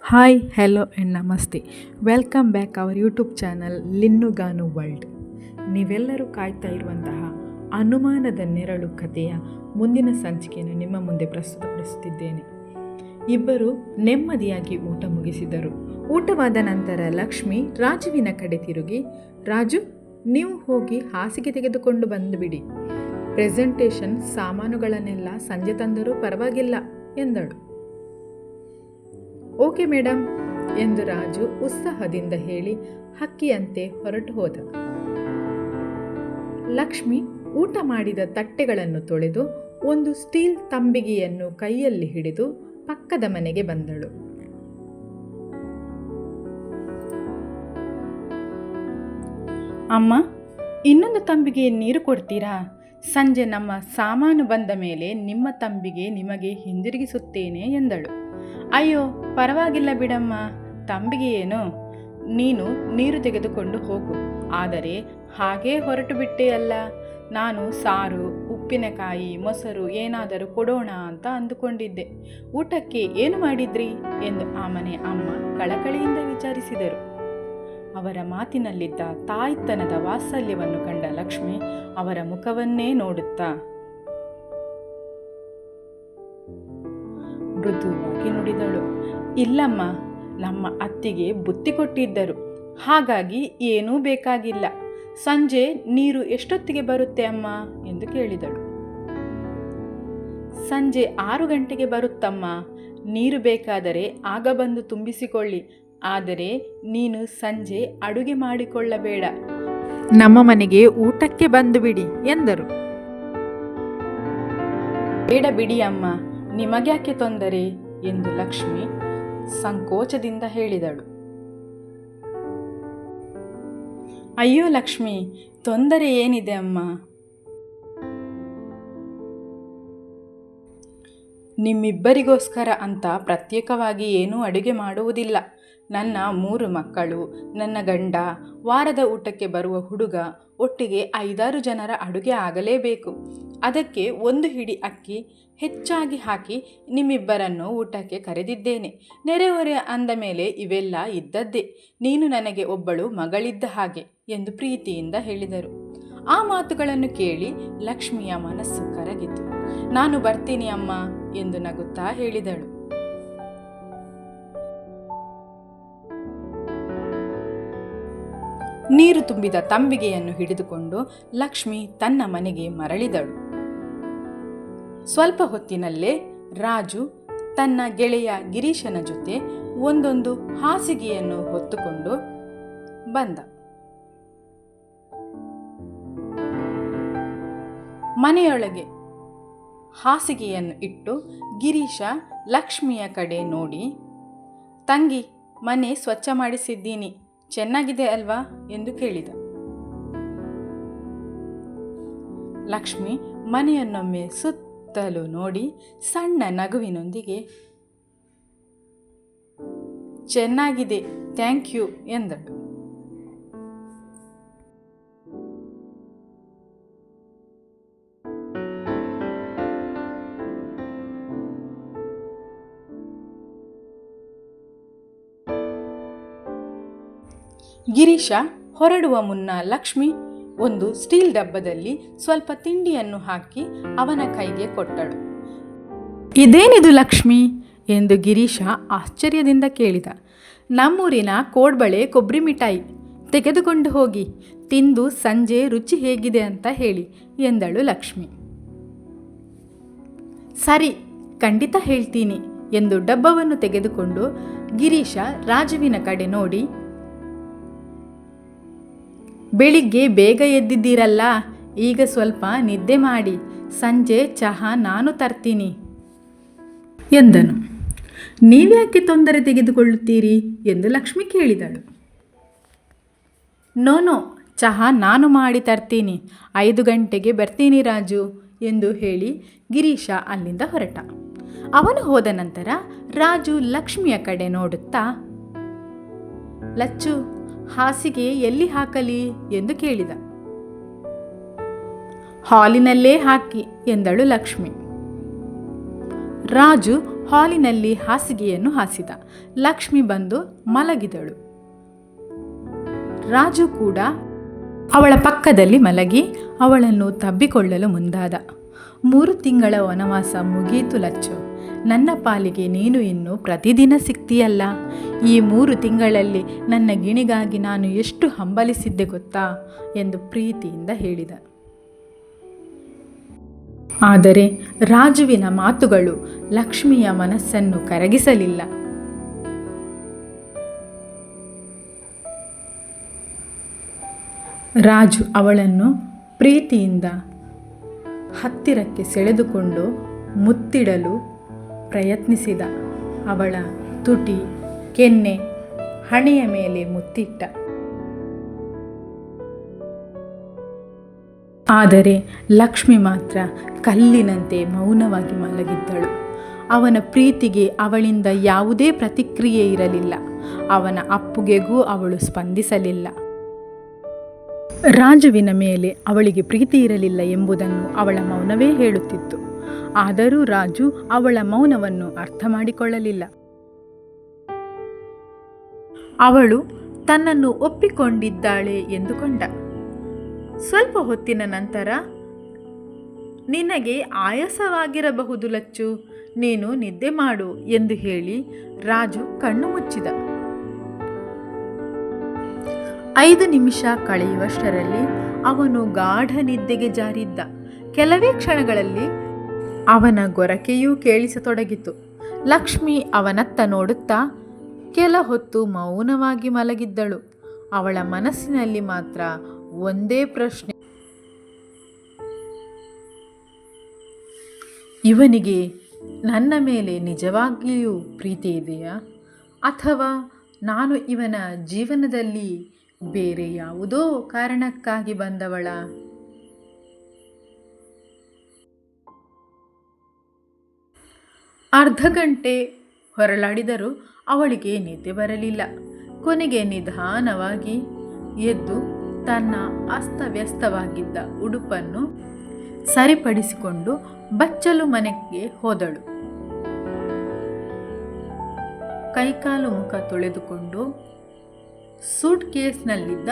Hi hello and ನಮಸ್ತೆ. Welcome back our YouTube channel ಲಿನ್ನುಗಾನು world. ನೀವೆಲ್ಲರೂ ಕಾಯ್ತಾ ಇರುವಂತಹ ಅನುಮಾನದ ನೆರಳು ಕಥೆಯ ಮುಂದಿನ ಸಂಚಿಕೆಯನ್ನು ನಿಮ್ಮ ಮುಂದೆ ಪ್ರಸ್ತುತಪಡಿಸುತ್ತಿದ್ದೇನೆ. ಇಬ್ಬರು ನೆಮ್ಮದಿಯಾಗಿ ಊಟ ಮುಗಿಸಿದರು. ಊಟವಾದ ನಂತರ ಲಕ್ಷ್ಮಿ ರಾಜುವಿನ ಕಡೆ ತಿರುಗಿ, ರಾಜು, ನೀವು ಹೋಗಿ ಹಾಸಿಗೆ ತೆಗೆದುಕೊಂಡು ಬಂದುಬಿಡಿ. ಪ್ರೆಸೆಂಟೇಷನ್ ಸಾಮಾನುಗಳನ್ನೆಲ್ಲ ಸಂಜೆ ತಂದರೂ ಪರವಾಗಿಲ್ಲ ಎಂದಳು. ಓಕೆ ಮೇಡಮ್ ಎಂದು ರಾಜು ಉತ್ಸಾಹದಿಂದ ಹೇಳಿ ಹಕ್ಕಿಯಂತೆ ಹೊರಟು ಹೋದ. ಲಕ್ಷ್ಮಿ ಊಟ ಮಾಡಿದ ತಟ್ಟೆಗಳನ್ನು ತೊಳೆದು ಒಂದು ಸ್ಟೀಲ್ ತಂಬಿಗೆಯನ್ನು ಕೈಯಲ್ಲಿ ಹಿಡಿದು ಪಕ್ಕದ ಮನೆಗೆ ಬಂದಳು. ಅಮ್ಮ, ಇನ್ನೊಂದು ತಂಬಿಗೆ ನೀರು ಕೊಡ್ತೀರಾ? ಸಂಜೆ ನಮ್ಮ ಸಾಮಾನು ಬಂದ ಮೇಲೆ ನಿಮ್ಮ ತಂಬಿಗೆ ನಿಮಗೆ ಹಿಂದಿರುಗಿಸುತ್ತೇನೆ ಎಂದಳು. ಅಯ್ಯೋ, ಪರವಾಗಿಲ್ಲ ಬಿಡಮ್ಮ, ತಂಬಿಗೆ ಏನು, ನೀನು ನೀರು ತೆಗೆದುಕೊಂಡು ಹೋಗು. ಆದರೆ ಹಾಗೇ ಹೊರಟು ಬಿಟ್ಟೆಯಲ್ಲ, ನಾನು ಸಾರು, ಉಪ್ಪಿನಕಾಯಿ, ಮೊಸರು ಏನಾದರೂ ಕೊಡೋಣ ಅಂತ ಅಂದುಕೊಂಡಿದ್ದೆ. ಊಟಕ್ಕೆ ಏನು ಮಾಡಿದ್ರಿ ಎಂದು ಆ ಮನೆ ಅಮ್ಮ ಕಳಕಳಿಯಿಂದ ವಿಚಾರಿಸಿದರು. ಅವರ ಮಾತಿನಲ್ಲಿದ್ದ ತಾಯ್ತನದ ವಾತ್ಸಲ್ಯವನ್ನು ಕಂಡ ಲಕ್ಷ್ಮಿ ಅವರ ಮುಖವನ್ನೇ ನೋಡುತ್ತಾ ಮೃದುವಾಗಿ ನುಡಿದಳು. ಇಲ್ಲಮ್ಮ, ನಮ್ಮ ಅತ್ತಿಗೆ ಬುತ್ತಿ ಕೊಟ್ಟಿದ್ದರು, ಹಾಗಾಗಿ ಏನೂ ಬೇಕಾಗಿಲ್ಲ. ಸಂಜೆ ನೀರು ಎಷ್ಟೊತ್ತಿಗೆ ಬರುತ್ತೆ ಅಮ್ಮ ಎಂದು ಕೇಳಿದಳು. ಸಂಜೆ 6 ಗಂಟೆಗೆ ಬರುತ್ತಮ್ಮ. ನೀರು ಬೇಕಾದರೆ ಆಗ ಬಂದು ತುಂಬಿಸಿಕೊಳ್ಳಿ. ಆದರೆ ನೀನು ಸಂಜೆ ಅಡುಗೆ ಮಾಡಿಕೊಳ್ಳಬೇಡ, ನಮ್ಮ ಮನೆಗೆ ಊಟಕ್ಕೆ ಬಂದು ಬಿಡಿ ಎಂದರು. ಬೇಡ ಬಿಡಿ ಅಮ್ಮ, ನಿಮಗ್ಯಾಕೆ ತೊಂದರೆ ಎಂದು ಲಕ್ಷ್ಮಿ ಸಂಕೋಚದಿಂದ ಹೇಳಿದಳು. ಅಯ್ಯೋ ಲಕ್ಷ್ಮಿ, ತೊಂದರೆ ಏನಿದೆ ಅಮ್ಮ? ನಿಮ್ಮಿಬ್ಬರಿಗೋಸ್ಕರ ಅಂತ ಪ್ರತ್ಯೇಕವಾಗಿ ಏನೂ ಅಡುಗೆ ಮಾಡುವುದಿಲ್ಲ. ನನ್ನ 3 ಮಕ್ಕಳು, ನನ್ನ ಗಂಡ, ವಾರದ ಊಟಕ್ಕೆ ಬರುವ ಹುಡುಗ, ಒಟ್ಟಿಗೆ 5-6 ಜನರ ಅಡುಗೆ ಆಗಲೇಬೇಕು. ಅದಕ್ಕೆ 1 ಹಿಡಿ ಅಕ್ಕಿ ಹೆಚ್ಚಾಗಿ ಹಾಕಿ ನಿಮ್ಮಿಬ್ಬರನ್ನು ಊಟಕ್ಕೆ ಕರೆದಿದ್ದೇನೆ. ನೆರೆಹೊರೆ ಅಂದ ಮೇಲೆ ಇವೆಲ್ಲ ಇದ್ದದ್ದೇ. ನೀನು ನನಗೆ ಒಬ್ಬಳು ಮಗಳಿದ್ದ ಹಾಗೆ ಎಂದು ಪ್ರೀತಿಯಿಂದ ಹೇಳಿದರು. ಆ ಮಾತುಗಳನ್ನು ಕೇಳಿ ಲಕ್ಷ್ಮಿಯ ಮನಸ್ಸು ಕರಗಿತು. ನಾನು ಬರ್ತೀನಿ ಅಮ್ಮ ಎಂದು ನಗುತ್ತಾ ಹೇಳಿದಳು. ನೀರು ತುಂಬಿದ ತಂಬಿಗೆಯನ್ನು ಹಿಡಿದುಕೊಂಡು ಲಕ್ಷ್ಮಿ ತನ್ನ ಮನೆಗೆ ಮರಳಿದಳು. ಸ್ವಲ್ಪ ಹೊತ್ತಿನಲ್ಲೇ ರಾಜು ತನ್ನ ಗೆಳೆಯ ಗಿರೀಶನ ಜೊತೆ ಒಂದೊಂದು ಹಾಸಿಗೆಯನ್ನು ಹೊತ್ತುಕೊಂಡು ಬಂದ. ಮನೆಯೊಳಗೆ ಹಾಸಿಗೆಯನ್ನು ಇಟ್ಟು ಗಿರೀಶ ಲಕ್ಷ್ಮಿಯ ಕಡೆ ನೋಡಿ, ತಂಗಿ, ಮನೆ ಸ್ವಚ್ಛ ಮಾಡಿಸಿದ್ದೀನಿ, ಚೆನ್ನಾಗಿದೆ ಅಲ್ವಾ ಎಂದು ಕೇಳಿದ. ಲಕ್ಷ್ಮಿ ಮನೆಯನ್ನೊಮ್ಮೆ ಸುತ್ತಲೂ ನೋಡಿ ಸಣ್ಣ ನಗುವಿನೊಂದಿಗೆ ಚೆನ್ನಾಗಿದೆ, ಥ್ಯಾಂಕ್ ಯು ಎಂದಳು. ಗಿರೀಶ ಹೊರಡುವ ಮುನ್ನ ಲಕ್ಷ್ಮಿ ಒಂದು ಸ್ಟೀಲ್ ಡಬ್ಬದಲ್ಲಿ ಸ್ವಲ್ಪ ತಿಂಡಿಯನ್ನು ಹಾಕಿ ಅವನ ಕೈಗೆ ಕೊಟ್ಟಳು. ಇದೇನಿದು ಲಕ್ಷ್ಮಿ ಎಂದು ಗಿರೀಶ ಆಶ್ಚರ್ಯದಿಂದ ಕೇಳಿದ. ನಮ್ಮೂರಿನ ಕೋಡ್ಬಳೆ ಕೊಬ್ಬರಿ ಮಿಠಾಯಿ, ತೆಗೆದುಕೊಂಡು ಹೋಗಿ ತಿಂದು ಸಂಜೆ ರುಚಿ ಹೇಗಿದೆ ಅಂತ ಹೇಳಿ ಎಂದಳು ಲಕ್ಷ್ಮಿ. ಸರಿ, ಖಂಡಿತ ಹೇಳ್ತೀನಿ ಎಂದು ಡಬ್ಬವನ್ನು ತೆಗೆದುಕೊಂಡು ಗಿರೀಶ ರಾಜುವಿನ ಕಡೆ ನೋಡಿ, ಬೆಳಿಗ್ಗೆ ಬೇಗ ಎದ್ದಿದ್ದೀರಲ್ಲ, ಈಗ ಸ್ವಲ್ಪ ನಿದ್ದೆ ಮಾಡಿ, ಸಂಜೆ ಚಹಾ ನಾನು ತರ್ತೀನಿ ಎಂದನು. ನೀವ್ಯಾಕೆ ತೊಂದರೆ ತೆಗೆದುಕೊಳ್ಳುತ್ತೀರಿ ಎಂದು ಲಕ್ಷ್ಮಿ ಕೇಳಿದಳು. ನೋ, ಚಹಾ ನಾನು ಮಾಡಿ ತರ್ತೀನಿ, 5 ಗಂಟೆಗೆ ಬರ್ತೀನಿ ರಾಜು ಎಂದು ಹೇಳಿ ಗಿರೀಶ ಅಲ್ಲಿಂದ ಹೊರಟ. ಅವನು ಹೋದ ನಂತರ ರಾಜು ಲಕ್ಷ್ಮಿಯ ಕಡೆ ನೋಡುತ್ತಾ, ಲಚ್ಚು, ಹಾಸಿಗೆ ಎಲ್ಲಿ ಹಾಕಲಿ ಎಂದು ಕೇಳಿದ. ಹಾಲಿನಲ್ಲೇ ಹಾಕಿ ಎಂದಳು ಲಕ್ಷ್ಮಿ. ರಾಜು ಹಾಲಿನಲ್ಲಿ ಹಾಸಿಗೆಯನ್ನು ಹಾಸಿದ. ಲಕ್ಷ್ಮಿ ಬಂದು ಮಲಗಿದಳು. ರಾಜು ಕೂಡ ಅವಳ ಪಕ್ಕದಲ್ಲಿ ಮಲಗಿ ಅವಳನ್ನು ತಬ್ಬಿಕೊಳ್ಳಲು ಮುಂದಾದ. 3 ತಿಂಗಳ ವನವಾಸ ಮುಗಿಯಿತು ಲಚ್ಚು. ನನ್ನ ಪಾಲಿಗೆ ನೀನು ಇನ್ನು ಪ್ರತಿದಿನ ಸಿಗ್ತೀಯಲ್ಲ. ಈ 3 ತಿಂಗಳಲ್ಲಿ ನನ್ನ ಗಿಣಿಗಾಗಿ ನಾನು ಎಷ್ಟು ಹಂಬಲಿಸಿದ್ದೆ ಗೊತ್ತಾ ಎಂದು ಪ್ರೀತಿಯಿಂದ ಹೇಳಿದ. ಆದರೆ ರಾಜುವಿನ ಮಾತುಗಳು ಲಕ್ಷ್ಮಿಯ ಮನಸ್ಸನ್ನು ಕರಗಿಸಲಿಲ್ಲ. ರಾಜು ಅವಳನ್ನು ಪ್ರೀತಿಯಿಂದ ಹತ್ತಿರಕ್ಕೆ ಸೆಳೆದುಕೊಂಡು ಮುತ್ತಿಡಲು ಪ್ರಯತ್ನಿಸಿದ. ಅವಳ ತುಟಿ, ಕೆನ್ನೆ, ಹಣೆಯ ಮೇಲೆ ಮುತ್ತಿಟ್ಟ. ಆದರೆ ಲಕ್ಷ್ಮಿ ಮಾತ್ರ ಕಲ್ಲಿನಂತೆ ಮೌನವಾಗಿ ಮಲಗಿದ್ದಳು. ಅವನ ಪ್ರೀತಿಗೆ ಅವಳಿಂದ ಯಾವುದೇ ಪ್ರತಿಕ್ರಿಯೆ ಇರಲಿಲ್ಲ. ಅವನ ಅಪ್ಪುಗೆಗೂ ಅವಳು ಸ್ಪಂದಿಸಲಿಲ್ಲ. ರಾಜುವಿನ ಮೇಲೆ ಅವಳಿಗೆ ಪ್ರೀತಿ ಇರಲಿಲ್ಲ ಎಂಬುದನ್ನು ಅವಳ ಮೌನವೇ ಹೇಳುತ್ತಿತ್ತು. ಆದರೂ ರಾಜು ಅವಳ ಮೌನವನ್ನು ಅರ್ಥ ಮಾಡಿಕೊಳ್ಳಲಿಲ್ಲ. ಅವಳು ತನ್ನನ್ನು ಒಪ್ಪಿಕೊಂಡಿದ್ದಾಳೆ ಎಂದುಕೊಂಡ. ಸ್ವಲ್ಪ ಹೊತ್ತಿನ ನಂತರ, ನಿನಗೆ ಆಯಾಸವಾಗಿರಬಹುದು ಲಚ್ಚು, ನೀನು ನಿದ್ದೆ ಮಾಡು ಎಂದು ಹೇಳಿ ರಾಜು ಕಣ್ಣು ಮುಚ್ಚಿದ. 5 ನಿಮಿಷ ಕಳೆಯುವಷ್ಟರಲ್ಲಿ ಅವನು ಗಾಢ ನಿದ್ದೆಗೆ ಜಾರಿದ್ದ. ಕೆಲವೇ ಕ್ಷಣಗಳಲ್ಲಿ ಅವನ ಗೊರಕೆಯೂ ಕೇಳಿಸತೊಡಗಿತು. ಲಕ್ಷ್ಮಿ ಅವನತ್ತ ನೋಡುತ್ತಾ ಕೆಲ ಹೊತ್ತು ಮೌನವಾಗಿ ಮಲಗಿದ್ದಳು. ಅವಳ ಮನಸ್ಸಿನಲ್ಲಿ ಮಾತ್ರ ಒಂದೇ ಪ್ರಶ್ನೆ: ಇವನಿಗೆ ನನ್ನ ಮೇಲೆ ನಿಜವಾಗಿಯೂ ಪ್ರೀತಿ ಇದೆಯಾ, ಅಥವಾ ನಾನು ಇವನ ಜೀವನದಲ್ಲಿ ಬೇರೆ ಯಾವುದೋ ಕಾರಣಕ್ಕಾಗಿ ಬಂದವಳ? ಅರ್ಧ ಗಂಟೆ ಹೊರಳಾಡಿದರೂ ಅವಳಿಗೆ ನಿದ್ದೆ ಬರಲಿಲ್ಲ. ಕೊನೆಗೆ ನಿಧಾನವಾಗಿ ಎದ್ದು ತನ್ನ ಅಸ್ತವ್ಯಸ್ತವಾಗಿದ್ದ ಉಡುಪನ್ನು ಸರಿಪಡಿಸಿಕೊಂಡು ಬಚ್ಚಲು ಮನೆಗೆ ಹೋದಳು. ಕೈಕಾಲು ಮುಖ ತೊಳೆದುಕೊಂಡು ಸೂಟ್ ಕೇಸ್ನಲ್ಲಿದ್ದ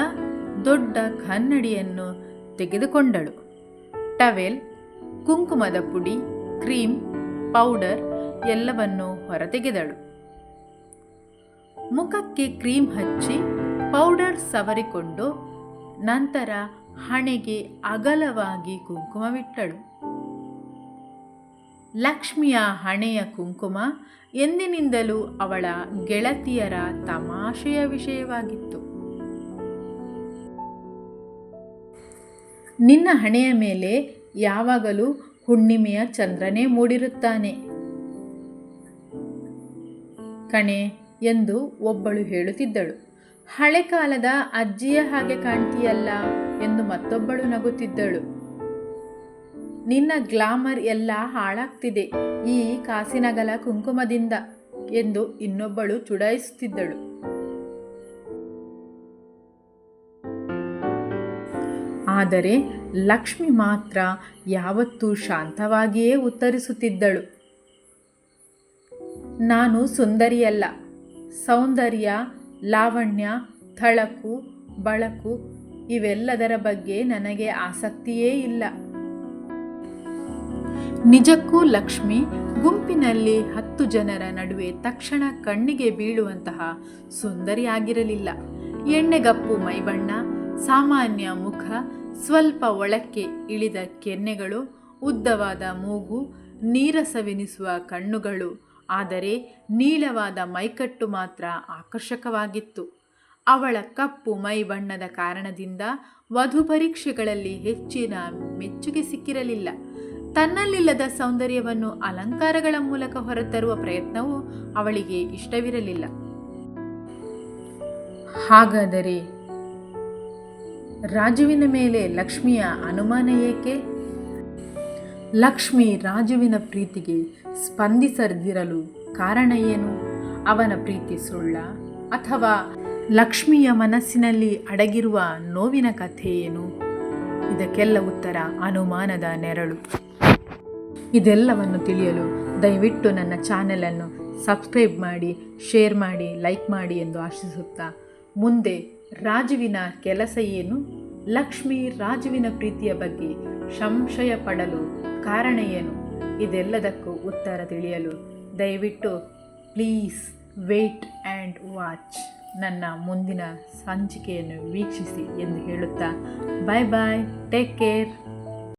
ದೊಡ್ಡ ಕನ್ನಡಿಯನ್ನು ತೆಗೆದುಕೊಂಡಳು. ಟವೆಲ್, ಕುಂಕುಮದ ಪುಡಿ, ಕ್ರೀಮ್, ಪೌಡರ್ ಎಲ್ಲವನ್ನು ಹೊರತೆಗೆದಳು. ಮುಖಕ್ಕೆ ಕ್ರೀಮ್ ಹಚ್ಚಿ ಪೌಡರ್ ಸವರಿಕೊಂಡು ನಂತರ ಹಣೆಗೆ ಅಗಲವಾಗಿ ಕುಂಕುಮವಿಟ್ಟಳು. ಲಕ್ಷ್ಮಿಯ ಹಣೆಯ ಕುಂಕುಮ ಎಂದಿನಿಂದಲೂ ಅವಳ ಗೆಳತಿಯರ ತಮಾಷೆಯ ವಿಷಯವಾಗಿತ್ತು. ನಿನ್ನ ಹಣೆಯ ಮೇಲೆ ಯಾವಾಗಲೂ ಹುಣ್ಣಿಮೆಯ ಚಂದ್ರನೇ ಮೂಡಿರುತ್ತಾನೆ ಕಣೆ ಎಂದು ಒಬ್ಬಳು ಹೇಳುತ್ತಿದ್ದಳು. ಹಳೆ ಕಾಲದ ಅಜ್ಜಿಯ ಹಾಗೆ ಕಾಣ್ತೀಯಲ್ಲ ಎಂದು ಮತ್ತೊಬ್ಬಳು ನಗುತ್ತಿದ್ದಳು. ನಿನ್ನ ಗ್ಲಾಮರ್ ಎಲ್ಲ ಹಾಳಾಗ್ತಿದೆ ಈ ಕಾಸಿನಗಲ ಕುಂಕುಮದಿಂದ ಎಂದು ಇನ್ನೊಬ್ಬಳು ಚುಡಾಯಿಸುತ್ತಿದ್ದಳು. ಆದರೆ ಲಕ್ಷ್ಮಿ ಮಾತ್ರ ಯಾವತ್ತೂ ಶಾಂತವಾಗಿಯೇ ಉತ್ತರಿಸುತ್ತಿದ್ದಳು. ನಾನು ಸುಂದರಿಯಲ್ಲ. ಸೌಂದರ್ಯ, ಲಾವಣ್ಯ, ಥಳಕು, ಬಳಕು ಇವೆಲ್ಲದರ ಬಗ್ಗೆ ನನಗೆ ಆಸಕ್ತಿಯೇ ಇಲ್ಲ. ನಿಜಕ್ಕೂ ಲಕ್ಷ್ಮಿ ಗುಂಪಿನಲ್ಲಿ 10 ಜನರ ನಡುವೆ ತಕ್ಷಣ ಕಣ್ಣಿಗೆ ಬೀಳುವಂತಹ ಸುಂದರಿಯಾಗಿರಲಿಲ್ಲ. ಎಣ್ಣೆಗಪ್ಪು ಮೈಬಣ್ಣ, ಸಾಮಾನ್ಯ ಮುಖ, ಸ್ವಲ್ಪ ಒಳಕ್ಕೆ ಇಳಿದ ಕೆನ್ನೆಗಳು, ಉದ್ದವಾದ ಮೂಗು, ನೀರಸವೆನಿಸುವ ಕಣ್ಣುಗಳು. ಆದರೆ ನೀಳವಾದ ಮೈಕಟ್ಟು ಮಾತ್ರ ಆಕರ್ಷಕವಾಗಿತ್ತು. ಅವಳ ಕಪ್ಪು ಮೈ ಬಣ್ಣದ ಕಾರಣದಿಂದ ವಧು ಪರೀಕ್ಷೆಗಳಲ್ಲಿ ಹೆಚ್ಚಿನ ಮೆಚ್ಚುಗೆ ಸಿಕ್ಕಿರಲಿಲ್ಲ. ತನ್ನಲ್ಲಿಲ್ಲದ ಸೌಂದರ್ಯವನ್ನು ಅಲಂಕಾರಗಳ ಮೂಲಕ ಹೊರತರುವ ಪ್ರಯತ್ನವೂ ಅವಳಿಗೆ ಇಷ್ಟವಿರಲಿಲ್ಲ. ಹಾಗಾದರೆ ರಾಜುವಿನ ಮೇಲೆ ಲಕ್ಷ್ಮಿಯ ಅನುಮಾನ ಏಕೆ? ಲಕ್ಷ್ಮಿ ರಾಜುವಿನ ಪ್ರೀತಿಗೆ ಸ್ಪಂದಿಸದಿರಲು ಕಾರಣ ಏನು? ಅವನ ಪ್ರೀತಿ ಸುಳ್ಳ, ಅಥವಾ ಲಕ್ಷ್ಮಿಯ ಮನಸ್ಸಿನಲ್ಲಿ ಅಡಗಿರುವ ನೋವಿನ ಕಥೆ ಏನು? ಇದಕ್ಕೆಲ್ಲ ಉತ್ತರ ಅನುಮಾನದ ನೆರಳು. ಇದೆಲ್ಲವನ್ನು ತಿಳಿಯಲು ದಯವಿಟ್ಟು ನನ್ನ ಚಾನೆಲನ್ನು ಸಬ್ಸ್ಕ್ರೈಬ್ ಮಾಡಿ, ಶೇರ್ ಮಾಡಿ, ಲೈಕ್ ಮಾಡಿ ಎಂದು ಆಶಿಸುತ್ತಾ, ಮುಂದೆ ರಾಜುವಿನ ಕೆಲಸ ಏನು, ಲಕ್ಷ್ಮಿ ರಾಜುವಿನ ಪ್ರೀತಿಯ ಬಗ್ಗೆ ಸಂಶಯ ಪಡಲು ಕಾರಣ ಏನು, ಇದೆಲ್ಲದಕ್ಕೂ ಉತ್ತರ ತಿಳಿಯಲು ದಯವಿಟ್ಟು ಪ್ಲೀಸ್ ವೇಟ್ ಆ್ಯಂಡ್ ವಾಚ್, ನನ್ನ ಮುಂದಿನ ಸಂಚಿಕೆಯನ್ನು ವೀಕ್ಷಿಸಿ ಎಂದು ಹೇಳುತ್ತಾ ಬಾಯ್ ಬಾಯ್, ಟೇಕ್ ಕೇರ್.